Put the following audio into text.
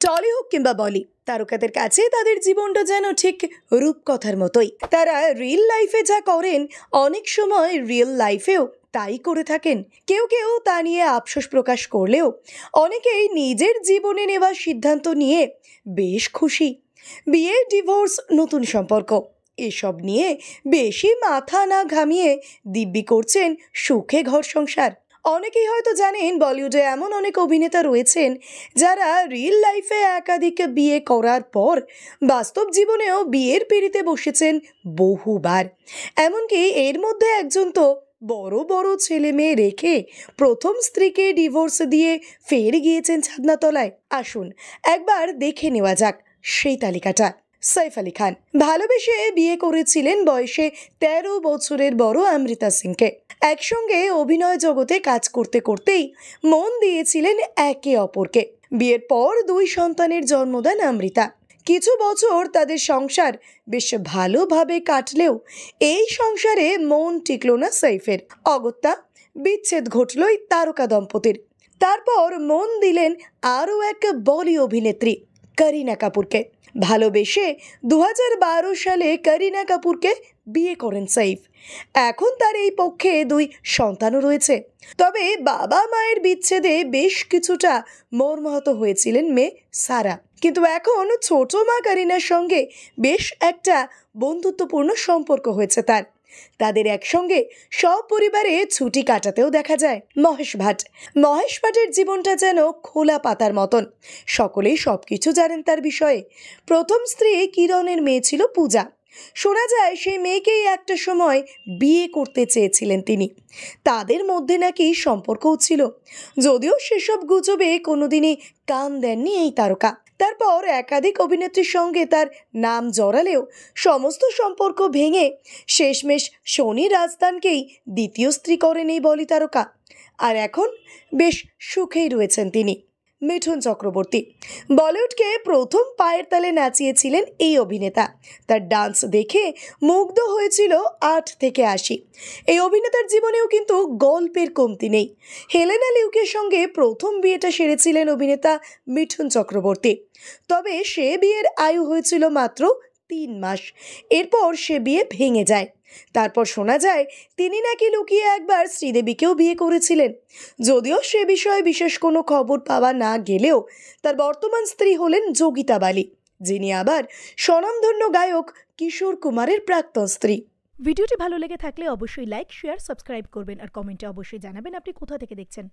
Trolley হোক কিংবা বলি, তারকাদের কাছে তাদের জীবনটা যেন ঠিক রূপকথার মতোই। তারা রিয়েল লাইফে যা করেন অনেক সময় রিয়েল লাইফেও তাই করে থাকেন। কেউ কেউ তা নিয়ে আফসোস প্রকাশ করলেও অনেকেই নিজের জীবনে নেওয়ার সিদ্ধান্ত নিয়ে বেশ খুশি। বিয়ে, ডিভোর্স, নতুন সম্পর্ক এসব নিয়ে বেশি মাথা না ঘামিয়ে দিব্যি করছেন সুখে ঘর সংসার। অনেকেই হয়তো জানেন, বলিউডে এমন অনেক অভিনেতা রয়েছেন যারা রিয়েল লাইফে একাধিক বিয়ে করার পর বাস্তব জীবনেও বিয়ের পিঁড়িতে বসেছেন বহুবার। এমনকি এর মধ্যে একজন তো বড় বড় ছেলে মেয়ে রেখে প্রথম স্ত্রীকে ডিভোর্স দিয়ে ফের গিয়েছেন ছাদনাতলায়। আসুন একবার দেখে নেওয়া যাক সেই তালিকাটা। সাইফ আলী খান ভালোবেসে বিয়ে করেছিলেন বয়সে 13 বছরের বড় অমৃতা সিংকে। একসঙ্গে অভিনয় জগতে কাজ করতে করতেই মন দিয়েছিলেন একে অপরকে। বিয়ের পর 2 সন্তানের জন্ম দেন অমৃতা। কিছু বছর তাদের সংসার বেশ ভালোভাবে কাটলেও এই সংসারে মন টিকল না সাইফের। অগত্যা বিচ্ছেদ ঘটল এই তারকা দম্পতির। তারপর মন দিলেন আরও এক বলি অভিনেত্রী করিনা কাপুরকে। ভালোবেসে 2012 সালে করিনা কাপুরকে বিয়ে করেন সাইফ। এখন তার এই পক্ষে 2 সন্তানও রয়েছে। তবে বাবা মায়ের বিচ্ছেদে বেশ কিছুটা মর্মাহত হয়েছিলেন মেয়ে সারা। কিন্তু এখন ছোট মা করিনার সঙ্গে বেশ একটা বন্ধুত্বপূর্ণ সম্পর্ক হয়েছে তার। তাদের একসঙ্গে সপরিবারে ছুটি কাটাতেও দেখা যায়। মহেশ ভাটের জীবনটা যেন খোলা পাতার মতন। সকলেই সবকিছু জানেন তার বিষয়ে। প্রথম স্ত্রী কিরণের মেয়ে ছিল পূজা। শোনা যায় সেই মেয়েকেই একটা সময় বিয়ে করতে চেয়েছিলেন তিনি। তাদের মধ্যে নাকি সম্পর্কও ছিল, যদিও সেসব গুজবে কোনোদিনই কান দেননি এই তারকা। তারপর একাধিক অভিনেত্রীর সঙ্গে তার নাম জড়ালেও সমস্ত সম্পর্ক ভেঙে শেষমেশ শনি রাজদানকেই দ্বিতীয় স্ত্রী করেন এই বলি তারকা। আর এখন বেশ সুখেই রয়েছেন তিনি। মিঠুন চক্রবর্তী বলিউডকে প্রথম পায়ের তালে নাচিয়েছিলেন এই অভিনেতা। তার ডান্স দেখে মুগ্ধ হয়েছিল 8 থেকে 80। এই অভিনেতার জীবনেও কিন্তু গল্পের কমতি নেই। হেলেনা লিউকের সঙ্গে প্রথম বিয়েটা সেরেছিলেন অভিনেতা মিঠুন চক্রবর্তী। তবে সে বিয়ের আয়ু হয়েছিল মাত্র 3 মাস। এরপর সে বিয়ে ভেঙে যায়। তারপর শোনা যায় তিনি নাকি লুকিয়ে একবার শ্রীদেবীকেও বিয়ে করেছিলেন। যদিও সে বিষয়ে বিশেষ কোনো খবর পাওয়া না গেলেও তার বর্তমান স্ত্রী হলেন যোগিতা বালি, যিনি আবার স্বনামধন্য গায়ক কিশোর কুমারের প্রাক্তন স্ত্রী। ভিডিওটি ভালো লেগে থাকলে অবশ্যই লাইক, শেয়ার, সাবস্ক্রাইব করবেন আর কমেন্টে অবশ্যই জানাবেন আপনি কোথা থেকে দেখছেন।